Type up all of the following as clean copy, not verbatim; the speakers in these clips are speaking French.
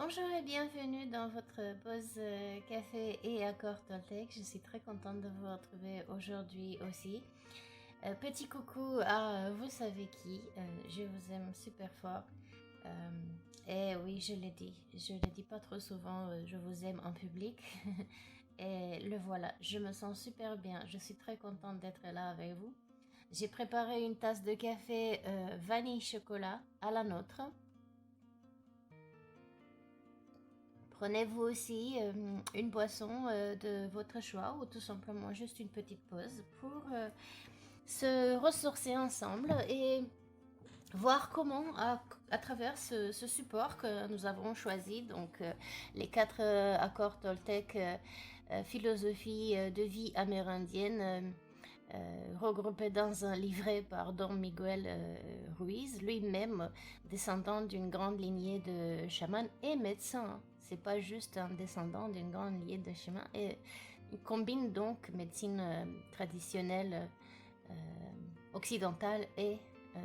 Bonjour et bienvenue dans votre pause café et accord Toltec. Je suis très contente de vous retrouver aujourd'hui aussi. Petit coucou à vous savez qui, je vous aime super fort. Et oui, je le dis pas trop souvent, je vous aime en public. Et le voilà, je me sens super bien, je suis très contente d'être là avec vous. J'ai préparé une tasse de café vanille chocolat à la nôtre. Prenez-vous aussi une boisson de votre choix ou tout simplement juste une petite pause pour se ressourcer ensemble et voir comment à travers ce support que nous avons choisi, donc les 4 accords Toltec, philosophie de vie amérindienne, regroupés dans un livret par Don Miguel Ruiz, lui-même descendant d'une grande lignée de chamans et médecin. C'est pas juste un descendant d'une grande lignée de chamans. Et il combine donc médecine traditionnelle occidentale et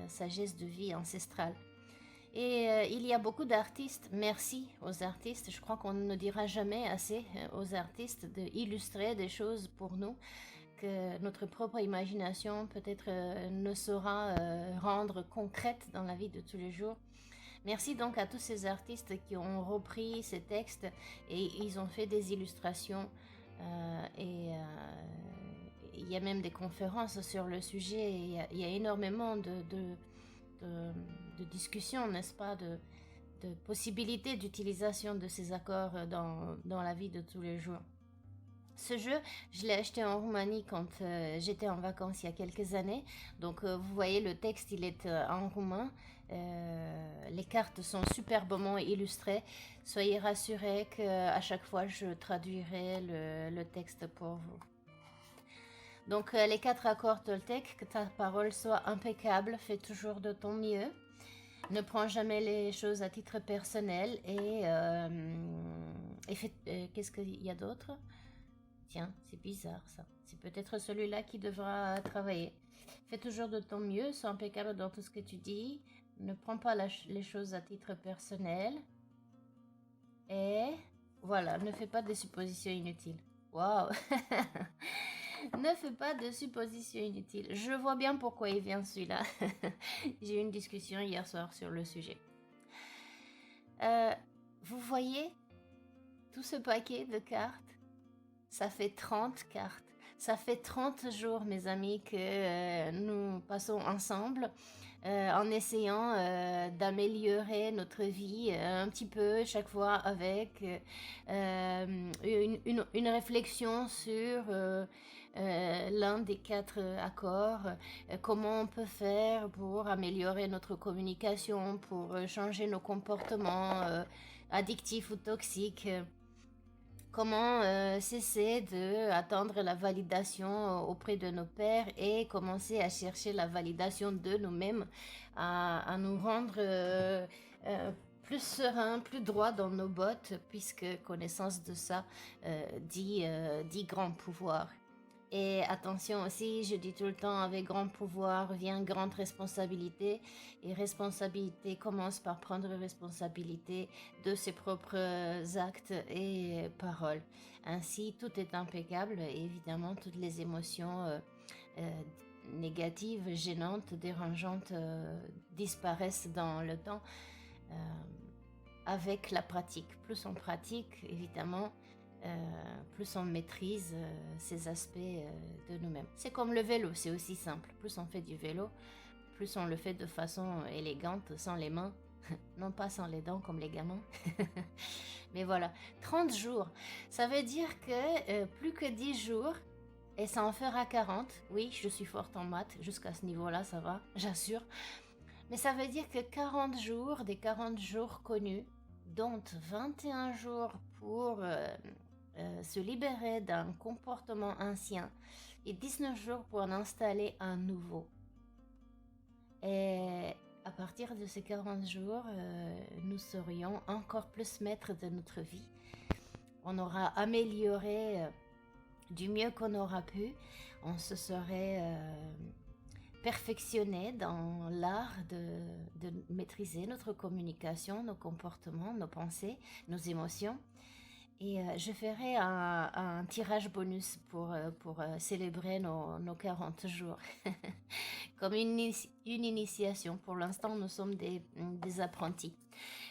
sagesse de vie ancestrale. Et il y a beaucoup d'artistes, merci aux artistes, je crois qu'on ne dira jamais assez aux artistes d'illustrer des choses pour nous que notre propre imagination peut-être ne saura rendre concrètes dans la vie de tous les jours. Merci donc à tous ces artistes qui ont repris ces textes et ils ont fait des illustrations et il y a même des conférences sur le sujet. Il y a énormément de discussions, n'est-ce pas, de possibilités d'utilisation de ces accords dans la vie de tous les jours. Ce jeu, je l'ai acheté en Roumanie quand j'étais en vacances il y a quelques années. Donc vous voyez, le texte, il est en roumain. Les cartes sont superbement illustrées. Soyez rassurés qu'à chaque fois, je traduirai le texte pour vous. Donc les 4 accords Toltec, que ta parole soit impeccable, fais toujours de ton mieux. Ne prends jamais les choses à titre personnel et qu'est-ce qu'il y a d'autre? Tiens, c'est bizarre ça. C'est peut-être celui-là qui devra travailler. Fais toujours de ton mieux, sois impeccable dans tout ce que tu dis. Ne prends pas les choses à titre personnel. Et voilà, ne fais pas de suppositions inutiles. Waouh. Ne fais pas de suppositions inutiles. Je vois bien pourquoi il vient celui-là. J'ai eu une discussion hier soir sur le sujet. Vous voyez tout ce paquet de cartes? Ça fait 30 cartes. Ça fait 30 jours, mes amis, que nous passons ensemble en essayant d'améliorer notre vie un petit peu chaque fois avec une réflexion sur l'un des 4 accords, comment on peut faire pour améliorer notre communication, pour changer nos comportements addictifs ou toxiques. Comment cesser d'attendre la validation auprès de nos pairs et commencer à chercher la validation de nous-mêmes, à nous rendre plus sereins, plus droits dans nos bottes, puisque connaissance de ça dit grand pouvoir. Et attention aussi, je dis tout le temps, avec grand pouvoir vient grande responsabilité. Et responsabilité commence par prendre responsabilité de ses propres actes et paroles. Ainsi, tout est impeccable et évidemment, toutes les émotions négatives, gênantes, dérangeantes disparaissent dans le temps avec la pratique. Plus on pratique, évidemment, plus on maîtrise ces aspects de nous-mêmes. C'est comme le vélo, c'est aussi simple. Plus on fait du vélo, plus on le fait de façon élégante, sans les mains, non pas sans les dents comme les gamins. Mais voilà, 30 jours, ça veut dire que plus que 10 jours, et ça en fera 40. Oui, je suis forte en maths, jusqu'à ce niveau-là, ça va, j'assure. Mais ça veut dire que 40 jours, des 40 jours connus, dont 21 jours pour se libérer d'un comportement ancien et 19 jours pour en installer un nouveau. Et à partir de ces 40 jours, nous serions encore plus maîtres de notre vie. On aura amélioré du mieux qu'on aura pu. On se serait perfectionner dans l'art de maîtriser notre communication, nos comportements, nos pensées, nos émotions. Et je ferai un tirage bonus pour célébrer nos 40 jours. Comme une initiation. Pour l'instant, nous sommes des apprentis.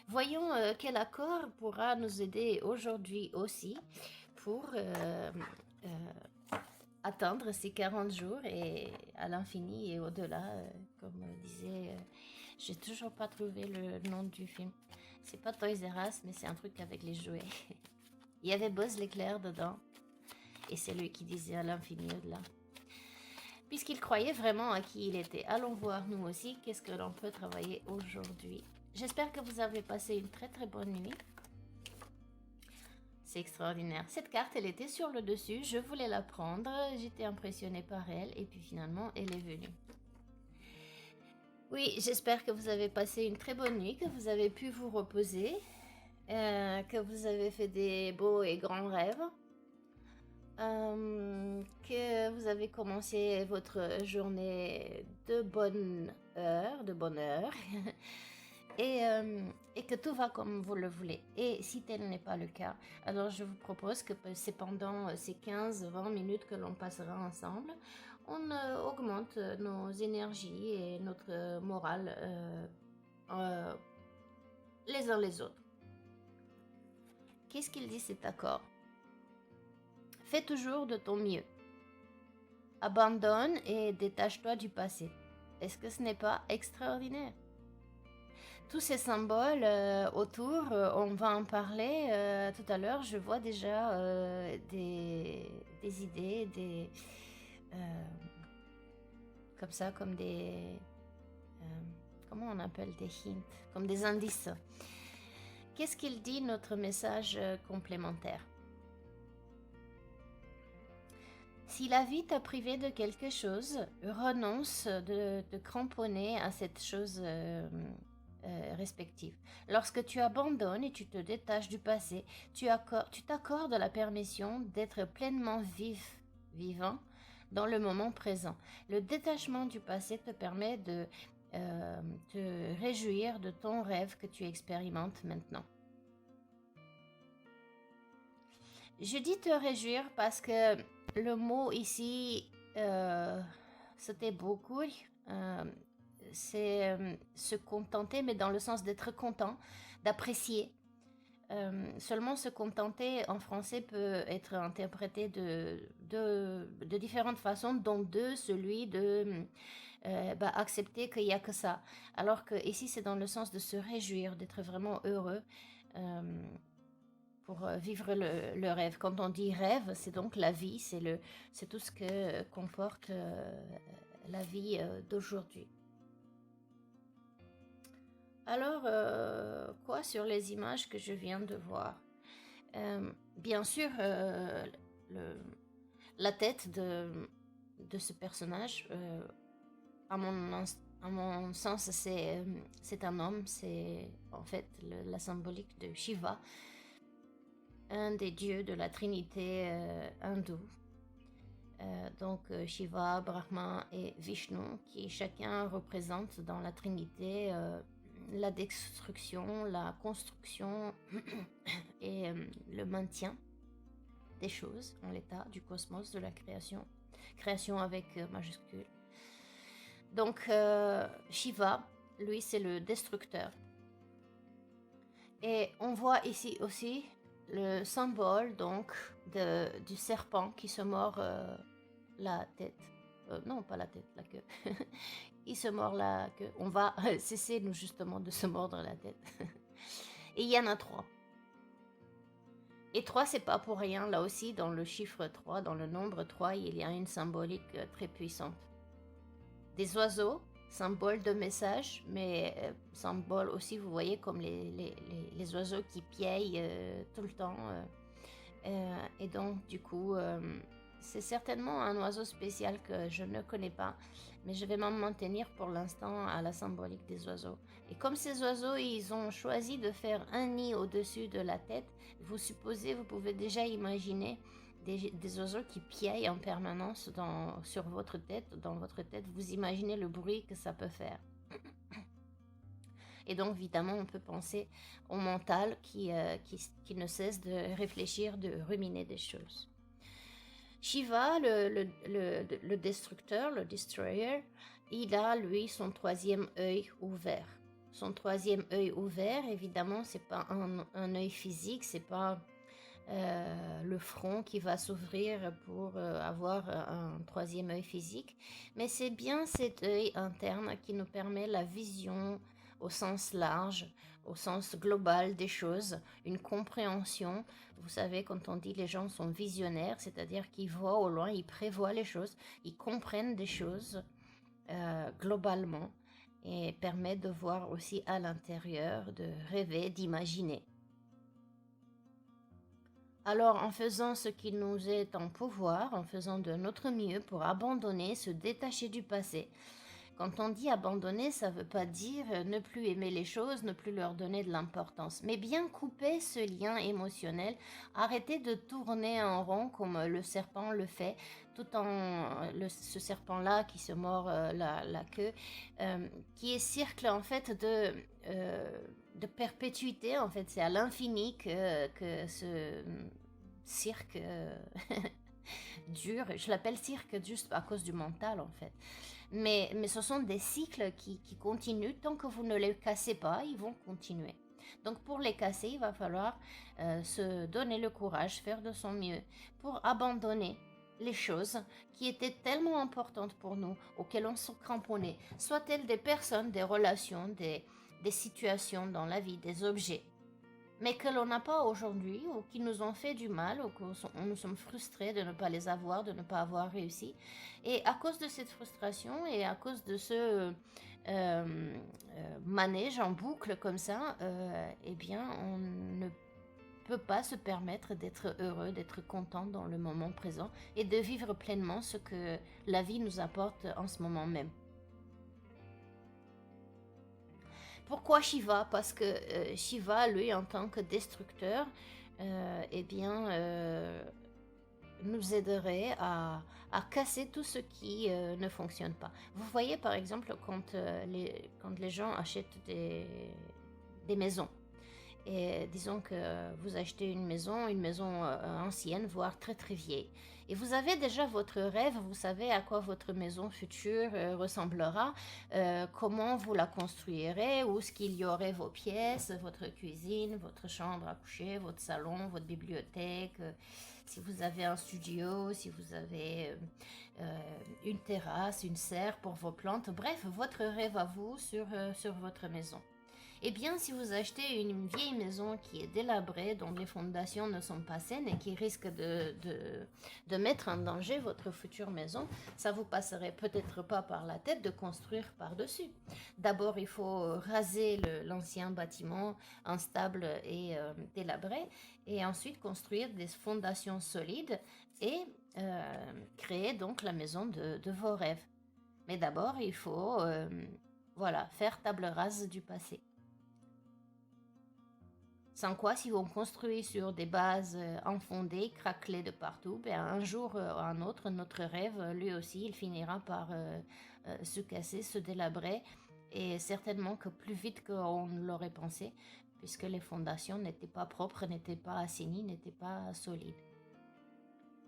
Voyons quel accord pourra nous aider aujourd'hui aussi pour atteindre ces 40 jours et à l'infini et au-delà. Comme disait, j'ai toujours pas trouvé le nom du film. C'est pas Toys R Us, mais c'est un truc avec les jouets. Il y avait Buzz l'éclair dedans. Et c'est lui qui disait à l'infini au-delà. Puisqu'il croyait vraiment à qui il était. Allons voir nous aussi qu'est-ce que l'on peut travailler aujourd'hui. J'espère que vous avez passé une très très bonne nuit. C'est extraordinaire. Cette carte, elle était sur le dessus. Je voulais la prendre. J'étais impressionnée par elle. Et puis finalement, elle est venue. Oui, j'espère que vous avez passé une très bonne nuit, que vous avez pu vous reposer, que vous avez fait des beaux et grands rêves, que vous avez commencé votre journée de bonne heure, et que tout va comme vous le voulez. Et si tel n'est pas le cas, alors je vous propose que c'est pendant ces 15-20 minutes que l'on passera ensemble, on augmente nos énergies et notre morale les uns les autres. Qu'est-ce qu'il dit cet accord? Fais toujours de ton mieux. Abandonne et détache-toi du passé. Est-ce que ce n'est pas extraordinaire? Tous ces symboles autour, on va en parler tout à l'heure. Je vois déjà des idées, comme ça, comme des... comment on appelle des hints? Comme des indices. Qu'est-ce qu'il dit notre message complémentaire? Si la vie t'a privé de quelque chose, renonce de te cramponner à cette chose respective. Lorsque tu abandonnes et tu te détaches du passé, tu t'accordes la permission d'être pleinement vivant dans le moment présent. Le détachement du passé te permet de te réjouir de ton rêve que tu expérimentes maintenant. Je dis te réjouir parce que le mot ici, c'était beaucoup. C'est se contenter, mais dans le sens d'être content, d'apprécier. Seulement se contenter en français peut être interprété de différentes façons, dont celui de accepter qu'il n'y a que ça. Alors que ici c'est dans le sens de se réjouir, d'être vraiment heureux pour vivre le rêve. Quand on dit rêve, c'est donc la vie, c'est tout ce que comporte la vie d'aujourd'hui. Alors, quoi sur les images que je viens de voir? Bien sûr, la tête de ce personnage, à mon sens, c'est un homme, c'est en fait la symbolique de Shiva, un des dieux de la trinité hindoue. Donc Shiva, Brahma et Vishnu, qui chacun représente dans la trinité la destruction, la construction et le maintien des choses en l'état du cosmos, de la création. Création avec majuscule. Donc Shiva, lui, c'est le destructeur. Et on voit ici aussi le symbole donc du serpent qui se mord la tête. Non, pas la tête, la queue. Il se mord la queue. On va cesser, nous, justement, de se mordre la tête. Et il y en a 3. Et 3, c'est pas pour rien. Là aussi, dans le chiffre 3, dans le nombre 3, il y a une symbolique très puissante. Des oiseaux, symbole de message, mais symbole aussi, vous voyez, comme les oiseaux qui piaillent tout le temps. Et donc, du coup... c'est certainement un oiseau spécial que je ne connais pas, mais je vais m'en maintenir pour l'instant à la symbolique des oiseaux. Et comme ces oiseaux, ils ont choisi de faire un nid au-dessus de la tête, vous pouvez déjà imaginer des oiseaux qui piaillent en permanence sur votre tête, dans votre tête. Vous imaginez le bruit que ça peut faire. Et donc, évidemment, on peut penser au mental qui ne cesse de réfléchir, de ruminer des choses. Shiva, le destructeur, le destroyer, il a, lui, son troisième œil ouvert. Son troisième œil ouvert, évidemment, c'est pas un œil physique, c'est pas le front qui va s'ouvrir pour avoir un troisième œil physique, mais c'est bien cet œil interne qui nous permet la vision au sens large, au sens global des choses, une compréhension. Vous savez, quand on dit les gens sont visionnaires, c'est-à-dire qu'ils voient au loin, ils prévoient les choses, ils comprennent des choses globalement et permettent de voir aussi à l'intérieur, de rêver, d'imaginer. Alors, en faisant ce qui nous est en pouvoir, en faisant de notre mieux pour abandonner, se détacher du passé. Quand on dit abandonner, ça ne veut pas dire ne plus aimer les choses, ne plus leur donner de l'importance, mais bien couper ce lien émotionnel, arrêter de tourner en rond comme le serpent le fait, tout en ce serpent-là qui se mord la queue, qui est cercle en fait de perpétuité, en fait, c'est à l'infini que ce cirque dure. Je l'appelle cirque juste à cause du mental, en fait. Mais ce sont des cycles qui continuent. Tant que vous ne les cassez pas, ils vont continuer. Donc pour les casser, il va falloir se donner le courage, faire de son mieux pour abandonner les choses qui étaient tellement importantes pour nous, auxquelles on se cramponnait, soit-elles des personnes, des relations, des situations dans la vie, des objets, mais que l'on n'a pas aujourd'hui ou qui nous ont fait du mal ou que nous sommes frustrés de ne pas les avoir, de ne pas avoir réussi. Et à cause de cette frustration et à cause de ce manège en boucle comme ça, eh bien, on ne peut pas se permettre d'être heureux, d'être content dans le moment présent et de vivre pleinement ce que la vie nous apporte en ce moment même. Pourquoi Shiva? Parce que Shiva, lui, en tant que destructeur, eh bien, nous aiderait à casser tout ce qui ne fonctionne pas. Vous voyez, par exemple, quand les gens achètent des maisons, et disons que vous achetez une maison ancienne, voire très très vieille. Et vous avez déjà votre rêve, vous savez à quoi votre maison future ressemblera, comment vous la construirez, où est-ce qu'il y aurait vos pièces, votre cuisine, votre chambre à coucher, votre salon, votre bibliothèque, si vous avez un studio, si vous avez une terrasse, une serre pour vos plantes, bref, votre rêve à vous sur votre maison. Eh bien, si vous achetez une vieille maison qui est délabrée, dont les fondations ne sont pas saines et qui risque de mettre en danger votre future maison, ça vous passerait peut-être pas par la tête de construire par-dessus. D'abord, il faut raser l'ancien bâtiment instable et délabré, et ensuite construire des fondations solides et créer donc la maison de vos rêves. Mais d'abord, il faut faire table rase du passé. Sans quoi, si on construit sur des bases infondées, craquelées de partout, ben un jour ou un autre, notre rêve, lui aussi, il finira par se casser, se délabrer, et certainement que plus vite qu'on l'aurait pensé, puisque les fondations n'étaient pas propres, n'étaient pas assainies, n'étaient pas solides.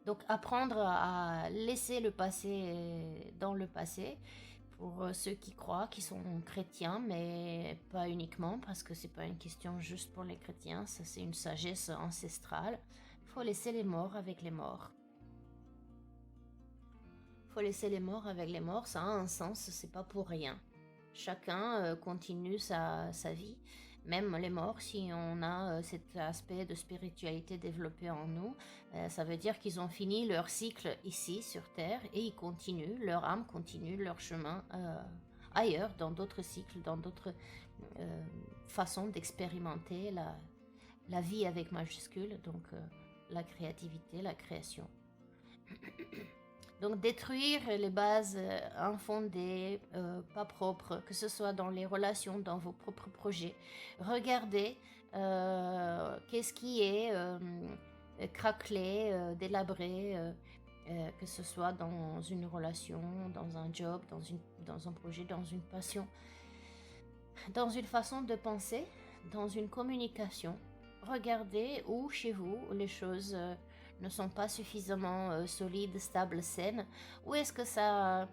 Donc apprendre à laisser le passé dans le passé, pour ceux qui croient, qui sont chrétiens, mais pas uniquement, parce que c'est pas une question juste pour les chrétiens, ça c'est une sagesse ancestrale. Il faut laisser les morts avec les morts. Il faut laisser les morts avec les morts, ça a un sens, c'est pas pour rien. Chacun continue sa vie, même les morts, si on a cet aspect de spiritualité développé en nous, ça veut dire qu'ils ont fini leur cycle ici sur Terre et ils continuent, leur âme continue leur chemin ailleurs, dans d'autres cycles, dans d'autres façons d'expérimenter la vie avec majuscule, donc la créativité, la création. Donc détruire les bases infondées, pas propres, que ce soit dans les relations, dans vos propres projets. Regardez qu'est-ce qui est craquelée, délabrée, que ce soit dans une relation, dans un job, dans un projet, dans une passion, dans une façon de penser, dans une communication. Regardez où chez vous les choses ne sont pas suffisamment solides, stables, saines. Où est-ce que ça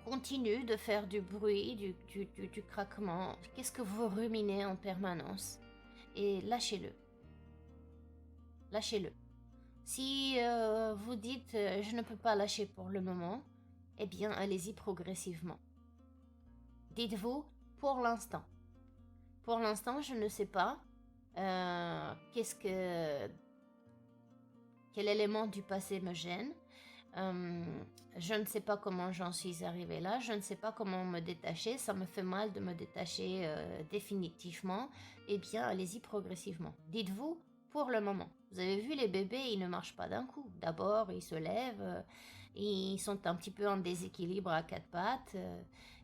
continue de faire du bruit, du craquement? Qu'est-ce que vous ruminez en permanence? Et lâchez-le. Lâchez-le. Si vous dites je ne peux pas lâcher pour le moment, eh bien allez-y progressivement. Dites-vous pour l'instant. Pour l'instant, je ne sais pas quel élément du passé me gêne. Je ne sais pas comment j'en suis arrivée là. Je ne sais pas comment me détacher. Ça me fait mal de me détacher définitivement. Eh bien, allez-y progressivement. Dites-vous pour le moment. Vous avez vu, les bébés, ils ne marchent pas d'un coup. D'abord, ils se lèvent, ils sont un petit peu en déséquilibre à quatre pattes,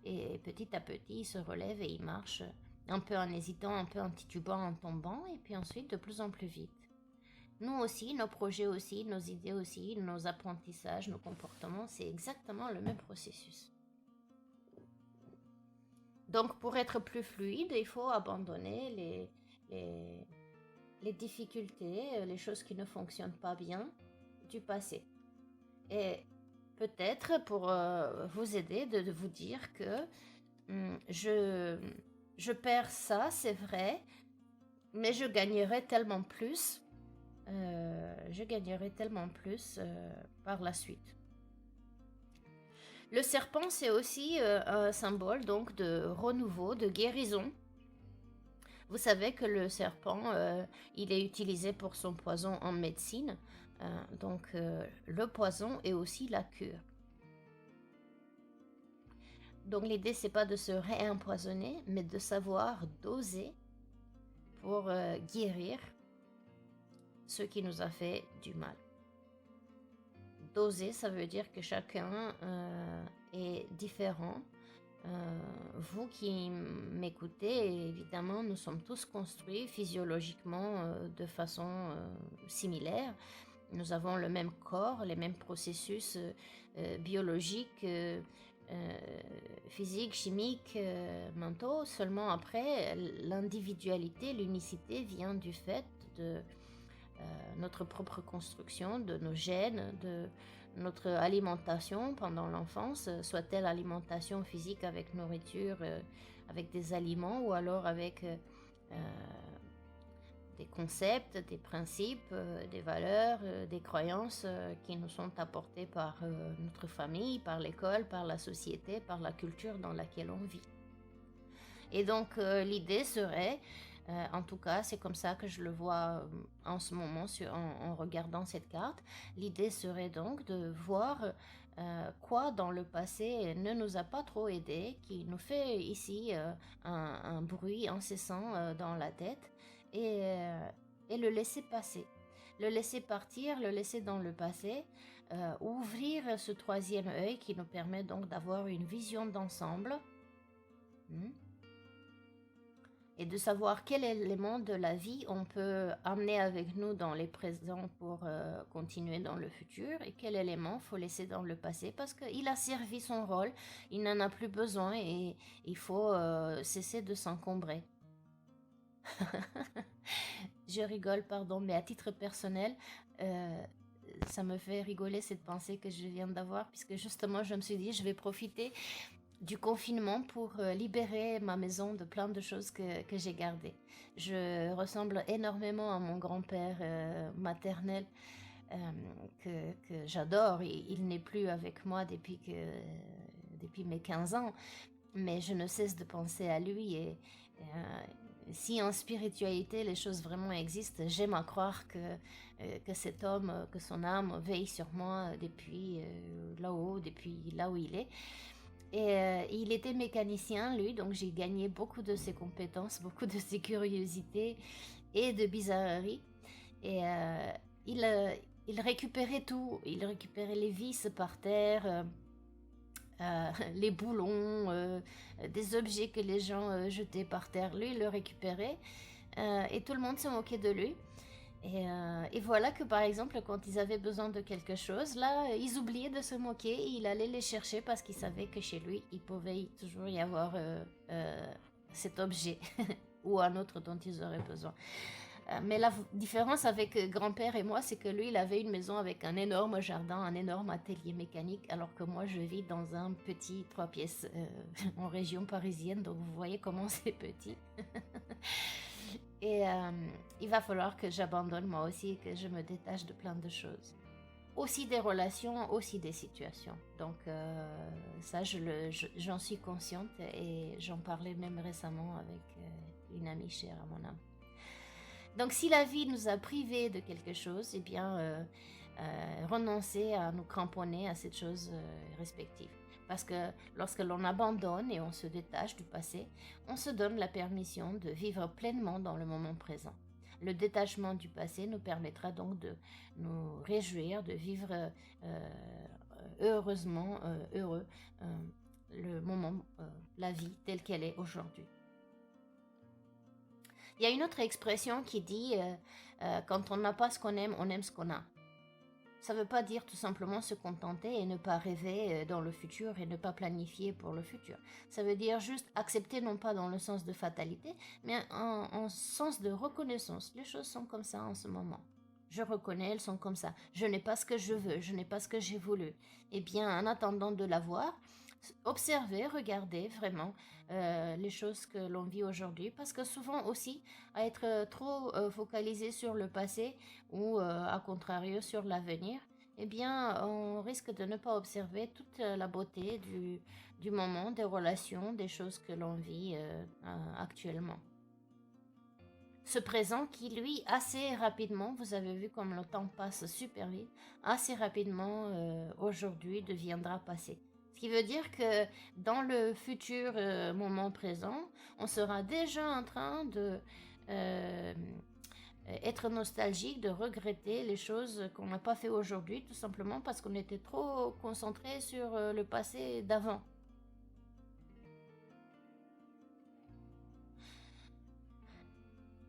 et petit à petit, ils se relèvent et ils marchent un peu en hésitant, un peu en titubant, en tombant, et puis ensuite de plus en plus vite. Nous aussi, nos projets aussi, nos idées aussi, nos apprentissages, nos comportements, c'est exactement le même processus. Donc, pour être plus fluide, il faut abandonner les difficultés, les choses qui ne fonctionnent pas bien du passé. Et peut-être pour vous aider de vous dire que je perds ça, c'est vrai, mais je gagnerai tellement plus. Par la suite. Le serpent, c'est aussi un symbole donc de renouveau, de guérison. Vous savez que le serpent, il est utilisé pour son poison en médecine. Donc le poison est aussi la cure. Donc l'idée, c'est pas de se réempoisonner, mais de savoir doser pour guérir ce qui nous a fait du mal. Doser, ça veut dire que chacun est différent. Vous qui m'écoutez, évidemment, nous sommes tous construits physiologiquement de façon similaire. Nous avons le même corps, les mêmes processus biologiques, physiques, chimiques, mentaux. Seulement après, l'individualité, l'unicité vient du fait de notre propre construction, de nos gènes, de notre alimentation pendant l'enfance, soit-elle alimentation physique avec nourriture, avec des aliments, ou alors avec des concepts, des principes, des valeurs, des croyances qui nous sont apportées par notre famille, par l'école, par la société, par la culture dans laquelle on vit. Et donc l'idée serait, en tout cas c'est comme ça que je le vois en ce moment en regardant cette carte, l'idée serait donc de voir quoi dans le passé ne nous a pas trop aidé, qui nous fait ici un bruit incessant dans la tête, et le laisser passer. Le laisser partir, le laisser dans le passé, ouvrir ce troisième œil qui nous permet donc d'avoir une vision d'ensemble. Et de savoir quel élément de la vie on peut amener avec nous dans les présents pour continuer dans le futur, et quel élément faut laisser dans le passé parce qu'il a servi son rôle, il n'en a plus besoin et il faut cesser de s'encombrer. Je rigole, pardon, mais à titre personnel, ça me fait rigoler cette pensée que je viens d'avoir, puisque justement je me suis dit je vais profiter du confinement pour libérer ma maison de plein de choses que j'ai gardées. Je ressemble énormément à mon grand-père maternel que j'adore. Il n'est plus avec moi depuis mes 15 ans, mais je ne cesse de penser à lui et si en spiritualité les choses vraiment existent, j'aime à croire que cet homme, que son âme veille sur moi depuis là-haut, depuis là où il est. Et il était mécanicien, lui, donc j'ai gagné beaucoup de ses compétences, beaucoup de ses curiosités et de bizarreries. Et il récupérait tout. Il récupérait les vis par terre, les boulons, des objets que les gens jetaient par terre. Lui, il le récupérait et tout le monde se moquait de lui. Et voilà que par exemple, quand ils avaient besoin de quelque chose, là, ils oubliaient de se moquer et il allait les chercher parce qu'il savait que chez lui, il pouvait toujours y avoir cet objet ou un autre dont ils auraient besoin. Mais la différence avec grand-père et moi, c'est que lui, il avait une maison avec un énorme jardin, un énorme atelier mécanique, alors que moi, je vis dans un petit 3 pièces en région parisienne, donc vous voyez comment c'est petit. Et il va falloir que j'abandonne moi aussi et que je me détache de plein de choses. Aussi des relations, aussi des situations. Donc ça, j'en suis consciente et j'en parlais même récemment avec une amie chère à mon âme. Donc si la vie nous a privés de quelque chose, eh bien renoncer à nous cramponner à cette chose respective. Parce que lorsque l'on abandonne et on se détache du passé, on se donne la permission de vivre pleinement dans le moment présent. Le détachement du passé nous permettra donc de nous réjouir, de vivre heureusement, heureux, le moment, la vie telle qu'elle est aujourd'hui. Il y a une autre expression qui dit quand on n'a pas ce qu'on aime, on aime ce qu'on a. Ça ne veut pas dire tout simplement se contenter et ne pas rêver dans le futur et ne pas planifier pour le futur. Ça veut dire juste accepter, non pas dans le sens de fatalité, mais en sens de reconnaissance. Les choses sont comme ça en ce moment. Je reconnais, elles sont comme ça. Je n'ai pas ce que je veux, je n'ai pas ce que j'ai voulu. Eh bien, en attendant de l'avoir, observer, regarder vraiment les choses que l'on vit aujourd'hui, parce que souvent aussi, à être trop focalisé sur le passé ou à contrario sur l'avenir, eh bien, on risque de ne pas observer toute la beauté du moment, des relations, des choses que l'on vit actuellement. Ce présent qui, lui, assez rapidement, vous avez vu comme le temps passe super vite, assez rapidement aujourd'hui deviendra passé. Ce qui veut dire que dans le futur moment présent, on sera déjà en train de être nostalgique, de regretter les choses qu'on n'a pas fait aujourd'hui, tout simplement parce qu'on était trop concentré sur le passé d'avant.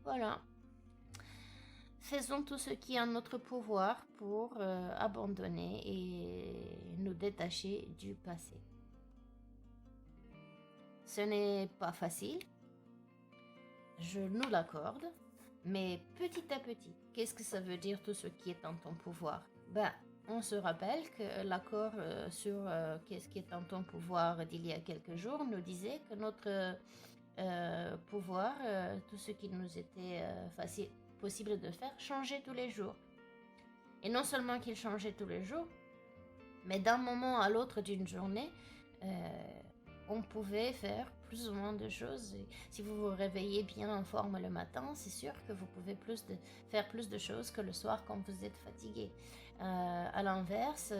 Voilà. Faisons tout ce qui est en notre pouvoir pour abandonner et nous détacher du passé. Ce n'est pas facile, je nous l'accorde, mais petit à petit. Qu'est-ce que ça veut dire tout ce qui est en ton pouvoir? On se rappelle que l'accord sur qu'est-ce qui est en ton pouvoir d'il y a quelques jours nous disait que notre pouvoir, tout ce qui nous était possible de faire, changeait tous les jours. Et non seulement qu'il changeait tous les jours, mais d'un moment à l'autre d'une journée, on pouvait faire plus ou moins de choses. Et si vous vous réveillez bien en forme le matin, c'est sûr que vous pouvez faire plus de choses que le soir quand vous êtes fatigué. À l'inverse,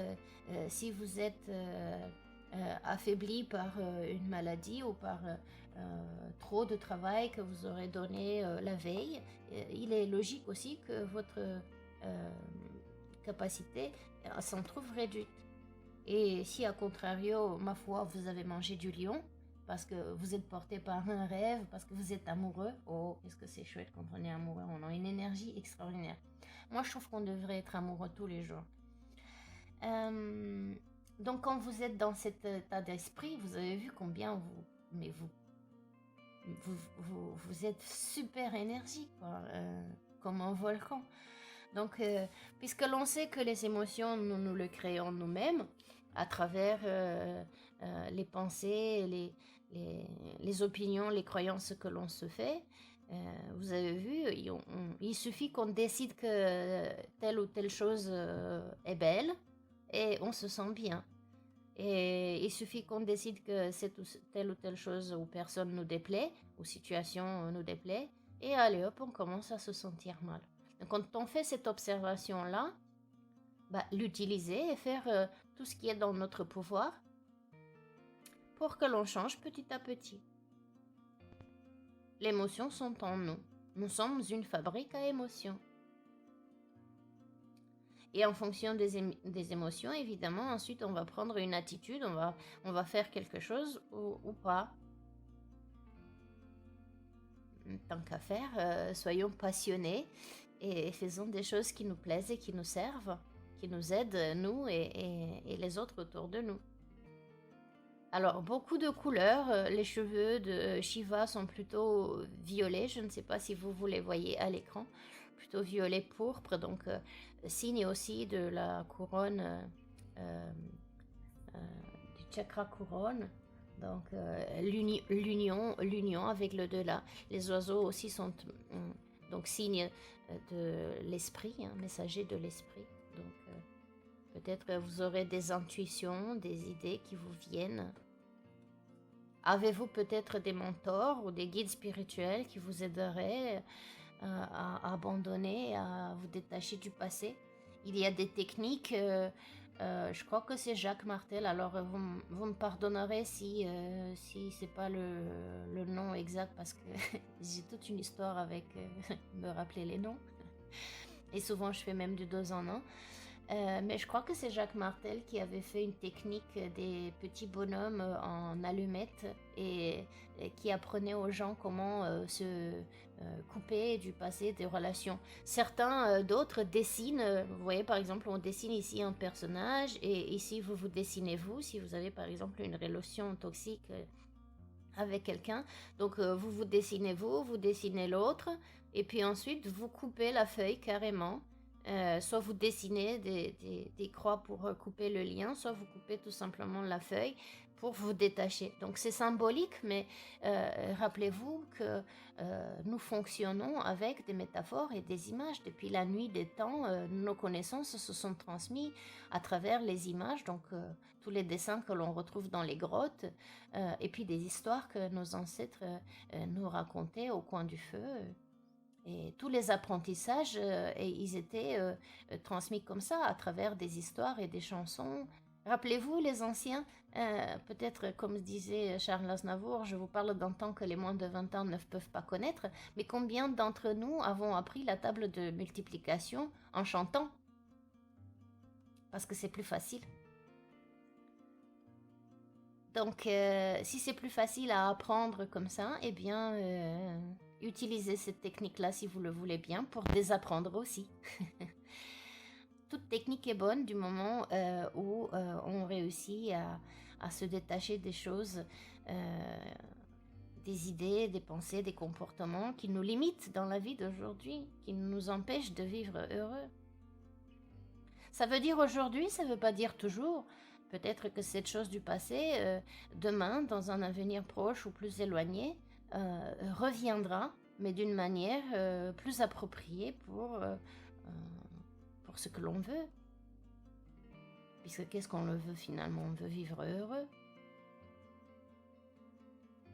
si vous êtes affaibli par une maladie ou par trop de travail que vous aurez donné la veille, il est logique aussi que votre capacité s'en trouve réduite. Et si à contrario, ma foi, vous avez mangé du lion, parce que vous êtes porté par un rêve, parce que vous êtes amoureux, oh, qu'est-ce que c'est chouette quand on est amoureux, on a une énergie extraordinaire. Moi, je trouve qu'on devrait être amoureux tous les jours. Donc, quand vous êtes dans cet état d'esprit, vous avez vu combien vous êtes super énergique, quoi, comme un volcan. Donc, puisque l'on sait que les émotions, nous le créons nous-mêmes, à travers les pensées, les opinions, les croyances que l'on se fait, vous avez vu, il suffit qu'on décide que telle ou telle chose est belle et on se sent bien. Et il suffit qu'on décide que telle ou telle chose ou personne nous déplaît, ou situation nous déplaît, et allez hop, on commence à se sentir mal. Donc quand on fait cette observation-là, l'utiliser et faire tout ce qui est dans notre pouvoir pour que l'on change petit à petit. Les émotions sont en nous. Nous sommes une fabrique à émotions. Et en fonction des émotions, évidemment, ensuite on va prendre une attitude, on va faire quelque chose ou pas. Tant qu'à faire, soyons passionnés et faisons des choses qui nous plaisent et qui nous servent, qui nous aident, nous et les autres autour de nous. Alors, beaucoup de couleurs. Les cheveux de Shiva sont plutôt violets. Je ne sais pas si vous les voyez à l'écran. Plutôt violet pourpre, donc signe aussi de la couronne, euh, euh, du chakra couronne. Donc, l'union avec le delà. Les oiseaux aussi sont donc signe de l'esprit, messager de l'esprit. Donc, peut-être que vous aurez des intuitions, des idées qui vous viennent. Avez-vous peut-être des mentors ou des guides spirituels qui vous aideraient à abandonner, à vous détacher du passé? Il y a des techniques, je crois que c'est Jacques Martel, alors vous me pardonnerez si c'est pas le nom exact parce que j'ai toute une histoire avec me rappeler les noms. Et souvent je fais même du dos en un. Mais je crois que c'est Jacques Martel qui avait fait une technique des petits bonhommes en allumettes et qui apprenait aux gens comment se couper du passé des relations. Certains d'autres dessinent, vous voyez par exemple on dessine ici un personnage et ici vous dessinez vous, si vous avez par exemple une relation toxique avec quelqu'un. Donc vous dessinez vous dessinez l'autre et puis ensuite vous coupez la feuille carrément. Soit vous dessinez des croix pour couper le lien, soit vous coupez tout simplement la feuille pour vous détacher. Donc c'est symbolique, mais rappelez-vous que nous fonctionnons avec des métaphores et des images. Depuis la nuit des temps, nos connaissances se sont transmises à travers les images, donc tous les dessins que l'on retrouve dans les grottes, et puis des histoires que nos ancêtres nous racontaient au coin du feu. Et tous les apprentissages, ils étaient transmis comme ça, à travers des histoires et des chansons. Rappelez-vous, les anciens, peut-être comme disait Charles Aznavour, je vous parle d'un temps que les moins de 20 ans ne peuvent pas connaître, mais combien d'entre nous avons appris la table de multiplication en chantant? Parce que c'est plus facile. Donc, si c'est plus facile à apprendre comme ça, eh bien, utilisez cette technique-là si vous le voulez bien pour désapprendre aussi. Toute technique est bonne du moment où on réussit à se détacher des choses, des idées, des pensées, des comportements qui nous limitent dans la vie d'aujourd'hui, qui nous empêchent de vivre heureux. Ça veut dire aujourd'hui, ça ne veut pas dire toujours. Peut-être que cette chose du passé, demain, dans un avenir proche ou plus éloigné, reviendra, mais d'une manière plus appropriée pour ce que l'on veut. Puisque qu'est-ce qu'on le veut finalement? On veut vivre heureux.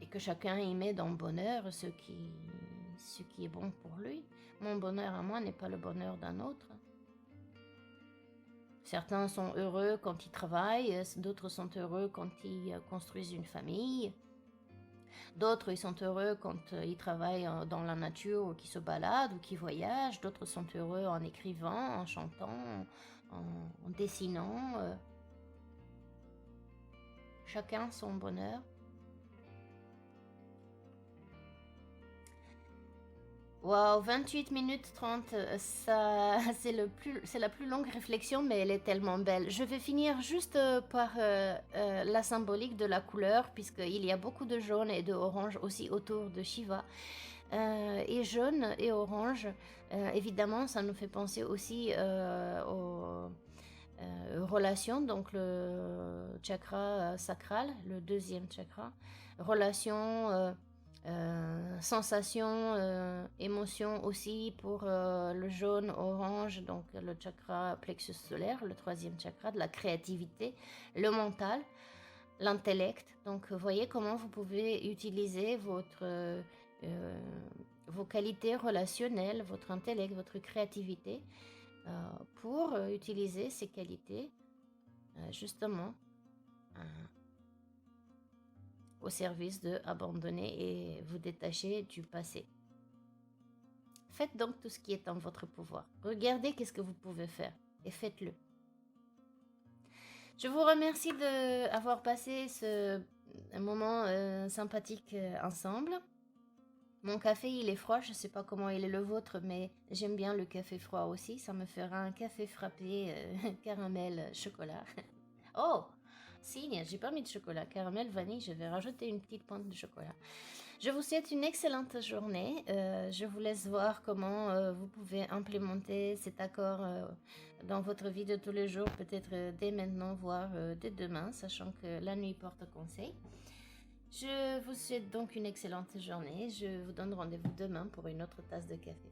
Et que chacun y met dans le bonheur ce qui est bon pour lui. Mon bonheur à moi n'est pas le bonheur d'un autre. Certains sont heureux quand ils travaillent, d'autres sont heureux quand ils construisent une famille. D'autres, ils sont heureux quand ils travaillent dans la nature ou qu'ils se baladent ou qu'ils voyagent. D'autres sont heureux en écrivant, en chantant, en dessinant. Chacun son bonheur. Wow, 28 minutes 30, ça, c'est la plus longue réflexion, mais elle est tellement belle. Je vais finir juste par la symbolique de la couleur, puisqu'il y a beaucoup de jaune et de orange aussi autour de Shiva. Et jaune et orange, évidemment, ça nous fait penser aussi aux relations, donc le chakra sacral, le deuxième chakra. Relations... sensations, émotions aussi pour le jaune, orange, donc le chakra plexus solaire, le troisième chakra de la créativité, le mental, l'intellect. Donc, voyez comment vous pouvez utiliser vos qualités relationnelles, votre intellect, votre créativité, pour utiliser ces qualités, justement, au service de abandonner et vous détacher du passé. Faites donc tout ce qui est en votre pouvoir. Regardez qu'est-ce que vous pouvez faire et faites-le. Je vous remercie d'avoir passé ce moment sympathique ensemble. Mon café, il est froid, je sais pas comment il est le vôtre, mais j'aime bien le café froid aussi. Ça me fera un café frappé caramel chocolat. Oh, si, j'ai pas mis de chocolat. Caramel, vanille, je vais rajouter une petite pointe de chocolat. Je vous souhaite une excellente journée. Je vous laisse voir comment vous pouvez implémenter cet accord dans votre vie de tous les jours, peut-être dès maintenant, voire dès demain, sachant que la nuit porte conseil. Je vous souhaite donc une excellente journée. Je vous donne rendez-vous demain pour une autre tasse de café.